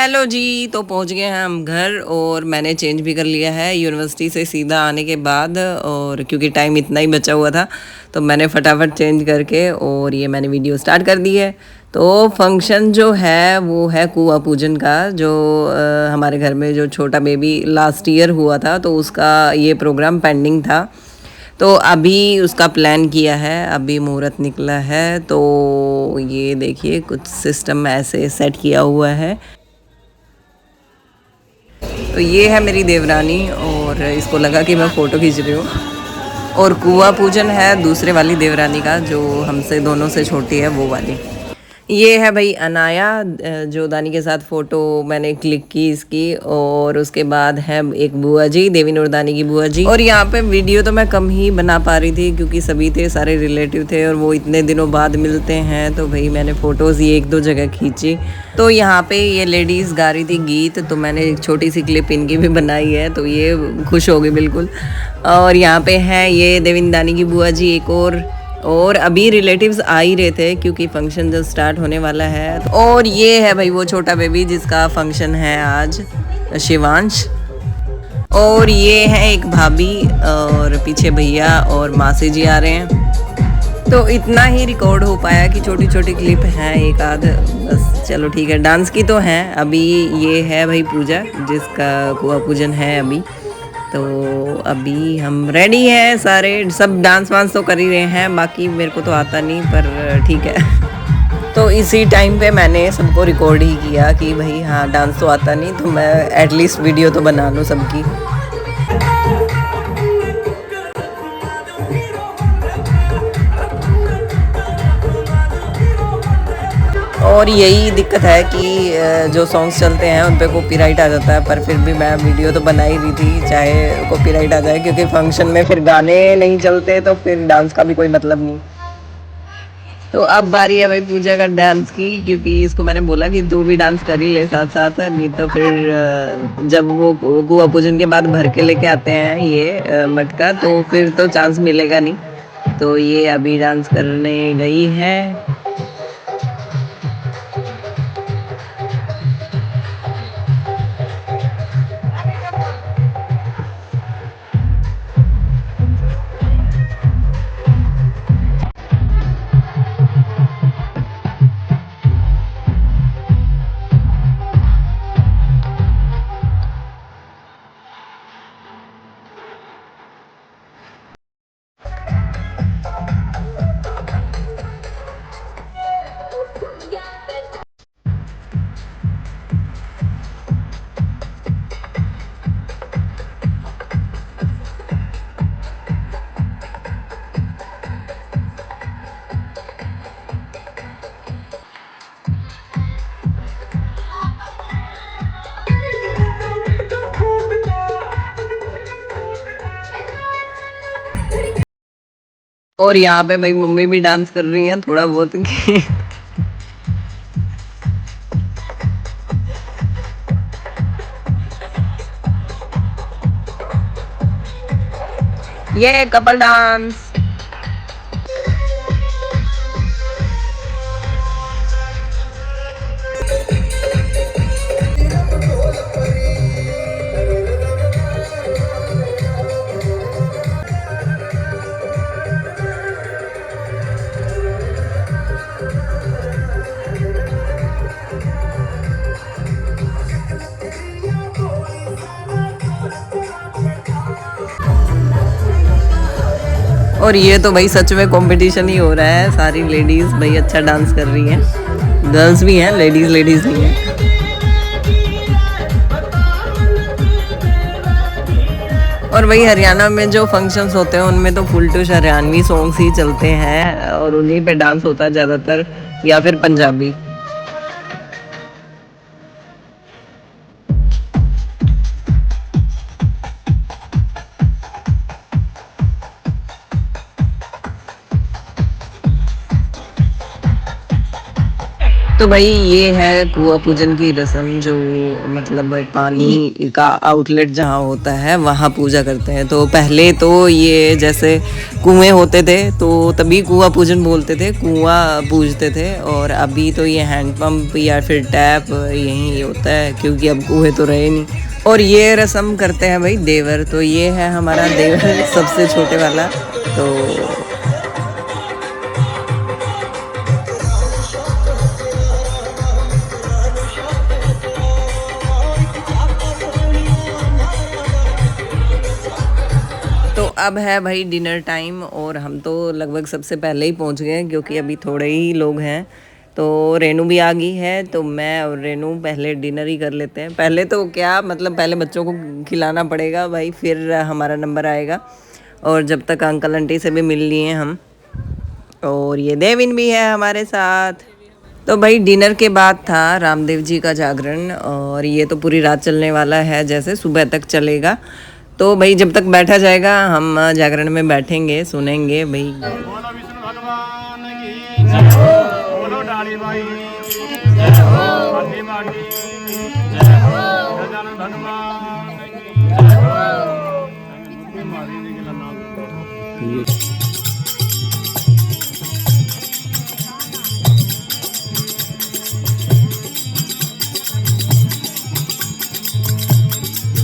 Hello जी। तो पहुंच गए हैं हम घर और मैंने चेंज भी कर लिया है यूनिवर्सिटी से सीधा आने के बाद। और क्योंकि टाइम इतना ही बचा हुआ था तो मैंने फटाफट चेंज करके और ये मैंने वीडियो स्टार्ट कर दी है। तो फंक्शन जो है वो है कुआं पूजन का, जो हमारे घर में जो छोटा बेबी लास्ट ईयर हुआ था तो उसका ये प्रोग्राम पेंडिंग था। तो अभी उसका प्लान किया है, अभी मुहूर्त निकला है। तो ये देखिए कुछ सिस्टम ऐसे सेट किया हुआ है। तो ये है मेरी देवरानी और इसको लगा कि मैं फ़ोटो खींच रही हूँ। और कुआं पूजन है दूसरे वाली देवरानी का, जो हमसे दोनों से छोटी है वो वाली। ये है भाई अनाया, जो दानी के साथ फ़ोटो मैंने क्लिक की इसकी। और उसके बाद है एक बुआ जी, देवी नूरदानी की बुआ जी। और यहाँ पे वीडियो तो मैं कम ही बना पा रही थी क्योंकि सभी थे, सारे रिलेटिव थे और वो इतने दिनों बाद मिलते हैं। तो भाई मैंने फ़ोटोज़ ये एक दो जगह खींची। तो यहाँ पे ये लेडीज़ गा रही थी गीत, तो मैंने एक छोटी सी क्लिप इनकी भी बनाई है, तो ये खुश हो गई बिल्कुल। और यहाँ पे है ये देविंदानी की बुआ जी एक और अभी रिलेटिव्स आ ही रहे थे क्योंकि फंक्शन जब स्टार्ट होने वाला है। और ये है भाई वो छोटा बेबी जिसका फंक्शन है आज, शिवांश। और ये है एक भाभी और पीछे भैया और मासी जी आ रहे हैं। तो इतना ही रिकॉर्ड हो पाया कि छोटी छोटी क्लिप हैं एक आध, बस चलो ठीक है। डांस की तो है अभी। ये है भाई पूजा जिसका कुआं पूजन है अभी। तो अभी हम रेडी हैं सारे, सब डांस वांस तो कर ही रहे हैं, बाकी मेरे को तो आता नहीं पर ठीक है। तो इसी टाइम पे मैंने सबको रिकॉर्ड ही किया कि भाई हाँ डांस तो आता नहीं तो मैं एटलीस्ट वीडियो तो बना लूँ सबकी। और यही दिक्कत है कि जो सॉन्ग्स चलते हैं उन पे कॉपीराइट आ जाता है, पर फिर भी मैं वीडियो तो बना ही रही थी चाहे कॉपीराइट आ जाए, क्योंकि फंक्शन में फिर गाने नहीं चलते तो फिर डांस का भी कोई मतलब नहीं। तो अब बारी है भाई पूजा का डांस की, क्योंकि इसको मैंने बोला कि तू भी डांस कर ही ले साथ साथ, नहीं तो फिर जब वो कुआं पूजन के बाद भर के लेके आते हैं ये मटका, तो फिर तो चांस मिलेगा नहीं। तो ये अभी डांस करने गई है। और यहाँ पे भाई मम्मी भी डांस कर रही हैं थोड़ा बहुत। ये कपल डांस। और ये तो भाई सच में कंपटीशन ही हो रहा है, सारी लेडीज भाई अच्छा डांस कर रही हैं, गर्ल्स भी हैं, लेडीज लेडीज नहीं है। और वही हरियाणा में जो फंक्शंस होते हैं उनमें तो फुल टू हरियाणवी सॉन्ग्स ही चलते हैं और उन्हीं पे डांस होता है ज़्यादातर, या फिर पंजाबी। तो तो भाई ये है कुआं पूजन की रस्म, जो मतलब पानी का आउटलेट जहाँ होता है वहाँ पूजा करते हैं। तो पहले तो ये जैसे कुएं होते थे तो तभी कुआं पूजन बोलते थे, कुआं पूजते थे। और अभी तो ये हैंडपंप या फिर टैप यही होता है, क्योंकि अब कुएं तो रहे नहीं। और ये रस्म करते हैं भाई देवर। तो ये है हमारा देवर सबसे छोटे वाला। तो तो अब है भाई डिनर टाइम, और हम तो लगभग सबसे पहले ही पहुंच गए हैं, क्योंकि अभी थोड़े ही लोग हैं। तो रेनू भी आ गई है, तो मैं और रेनू पहले डिनर ही कर लेते हैं। पहले तो क्या मतलब पहले बच्चों को खिलाना पड़ेगा भाई, फिर हमारा नंबर आएगा। और जब तक अंकल आंटी से भी मिल लिए हम। और ये देविन भी है हमारे साथ। तो भाई डिनर के बाद था रामदेव जी का जागरण, और ये तो पूरी रात चलने वाला है, जैसे सुबह तक चलेगा। तो भाई जब तक बैठा जाएगा हम जागरण में बैठेंगे, सुनेंगे भाई। बोलो विष्णु भगवान की जय हो, बोलो डाली माई की जय हो, हाथी माँ की जय हो, गजानन भगवान की जय हो। मारी निकला नाम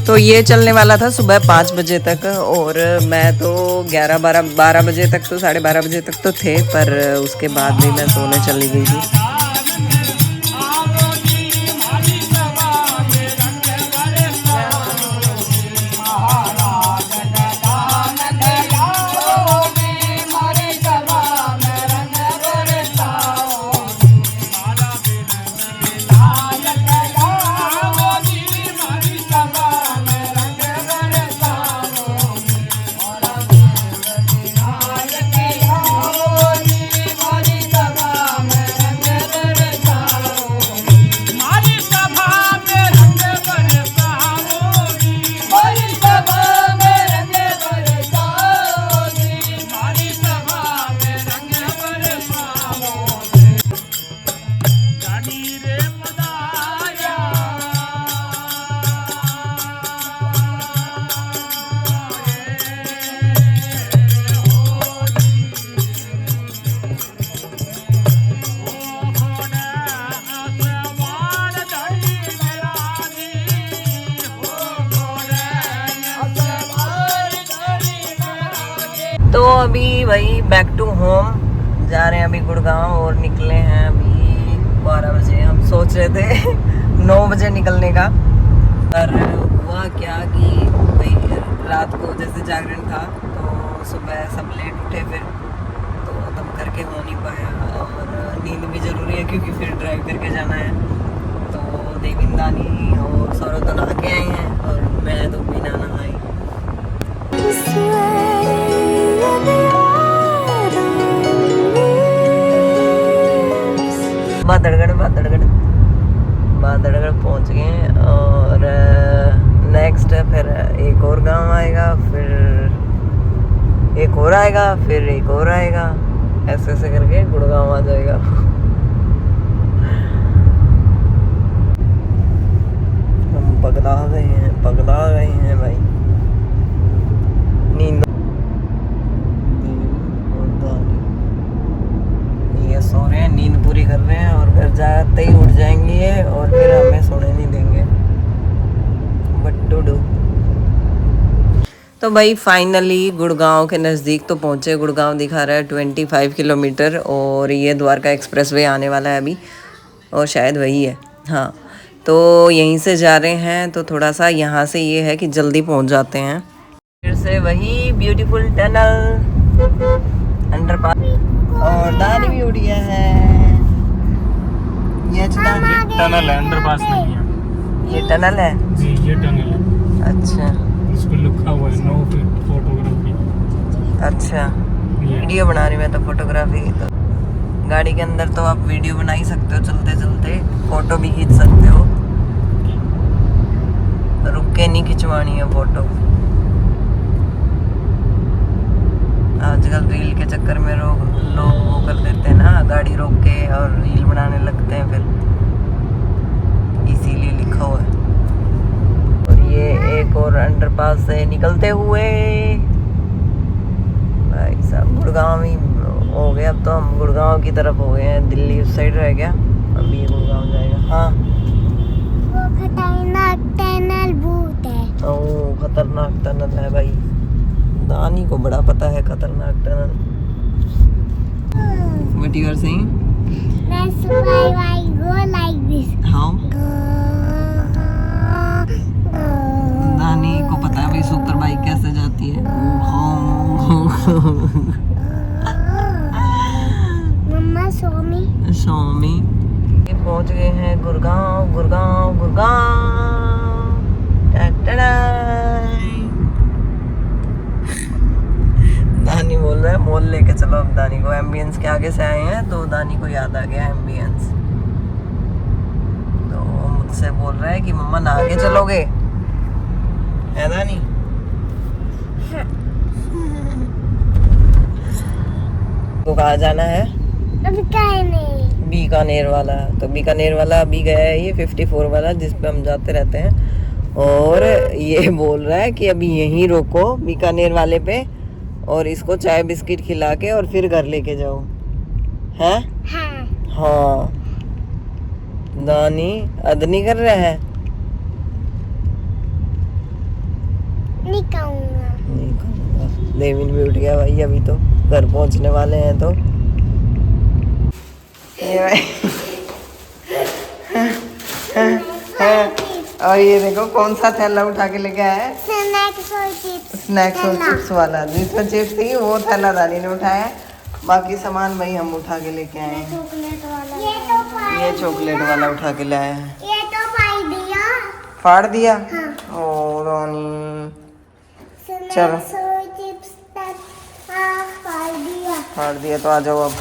तो ये चलने वाला था सुबह 5 बजे तक, और मैं तो 11 12 बजे तक, तो 12:30 बजे तक तो थे, पर उसके बाद भी मैं सोने चली गई थी। तो अभी वही बैक टू होम जा रहे हैं अभी गुड़गांव, और निकले हैं अभी 12 बजे। हम सोच रहे थे 9 बजे निकलने का, पर हुआ क्या कि भाई रात को जैसे जागरण था तो सुबह सब लेट उठे, फिर तो तब करके हो नहीं पाया। और नींद भी ज़रूरी है, क्योंकि फिर ड्राइव करके जाना है। तो देविंदानी और सौरभ तो नहा के आए हैं, और मैं तो बिना नहाई। बादड़गढ़ पहुंच गए, और नेक्स्ट फिर एक और गांव आएगा, फिर एक और आएगा, फिर एक और आएगा, ऐसे ऐसे करके गुड़गांव आ जाएगा। हम पगला गए हैं भाई। नींद ये सो रहे हैं, नींद पूरी कर रहे हैं, और घर जाते ही उठ जाएंगे ये, और फिर हमें सोने नहीं देंगे। But to do. तो भाई फाइनली गुड़गांव के नज़दीक तो पहुँचे। गुड़गांव दिखा रहा है 25 किलोमीटर, और ये द्वारका एक्सप्रेस वे आने वाला है अभी, और शायद वही है, हाँ। तो यहीं से जा रहे हैं, तो थोड़ा सा यहाँ से ये है कि जल्दी पहुँच जाते हैं। फिर से वही ब्यूटीफुल टनल, अंडरपास, और दादी भी उड़िया है। ये टनल है, अंडरपास नहीं है। ये टनल है जी, ये टनल है। अच्छा, इस पर लिखा हुआ है नो फोटोग्राफी। अच्छा, वीडियो बना रही मैं तो फोटोग्राफी। तो गाड़ी के अंदर तो आप वीडियो बना ही सकते हो, चलते चलते फोटो भी खींच सकते हो, रुक के नहीं खिंचवानी है फोटो। आजकल रील के चक्कर में लोग वो कर देते हैं ना, गाड़ी रोक के और रील बनाने लगते हैं, फिर इसीलिए लिखा हुआ है। और ये एक और अंडरपास से निकलते हुए भाई साहब गुड़गांव ही हो गया। अब तो हम गुड़गांव की तरफ हो गए हैं, दिल्ली उस साइड रह गया, अभी ये गुड़गांव जाएगा। हाँ वो खतरनाक टनल भूत है। ओ खतरनाक टनल है भाई, दानी को बड़ा पता है खतरनाक tunnel. What you are saying? That's why I go like this. How? Go, go. दानी को पता है भाई सुपर बाइक कैसे जाती है। मम्मा स्वामी। स्वामी पहुंच गए हैं गुड़गांव, गुड़गांव, गुड़गांव। दानी बोल रहा है मॉल लेके चलो। अब दानी को एम्बियंस के आगे से आए हैं तो दानी को याद आ गया एम्बियंस, तो मुझसे बोल रहा है कि मम्मा नहा के चलोगे, है दानी? तो कहाँ जाना है? अभी काय नहीं। बीकानेर वाला। तो बीकानेर वाला अभी गया है ये 54 वाला जिस पे हम जाते रहते हैं, और ये बोल रहा है कि अभी यहीं रोको बीकानेर वाले पे और इसको चाय बिस्किट खिला के और फिर घर लेके जाओ, हैं? हाँ। हाँ दानी अद नहीं कर रहा है। नहीं कहूँगा। नहीं कहूँगा। देविन भी उठ गया भाई, अभी तो घर पहुंचने वाले हैं। तो ये भाई और ये देखो कौन सा थैला उठा के लेके आया है, स्नैक्स और चिप्स। स्नैक्स और चिप्स वाला। जिसमें चिप्स थी वो थैला दानी ने उठाया है, बाकी सामान भाई हम उठा के लेके आए हैं। चॉकलेट वाला। ये तो पाई। ये चॉकलेट वाला उठा के लाया है। ये तो पाई दिया। फाड़ दिया? हाँ। ओ रानी चलो। स्नैक्स और चिप्स तक फाड़ दिया। फाड़ दिया तो आ जाओ अब।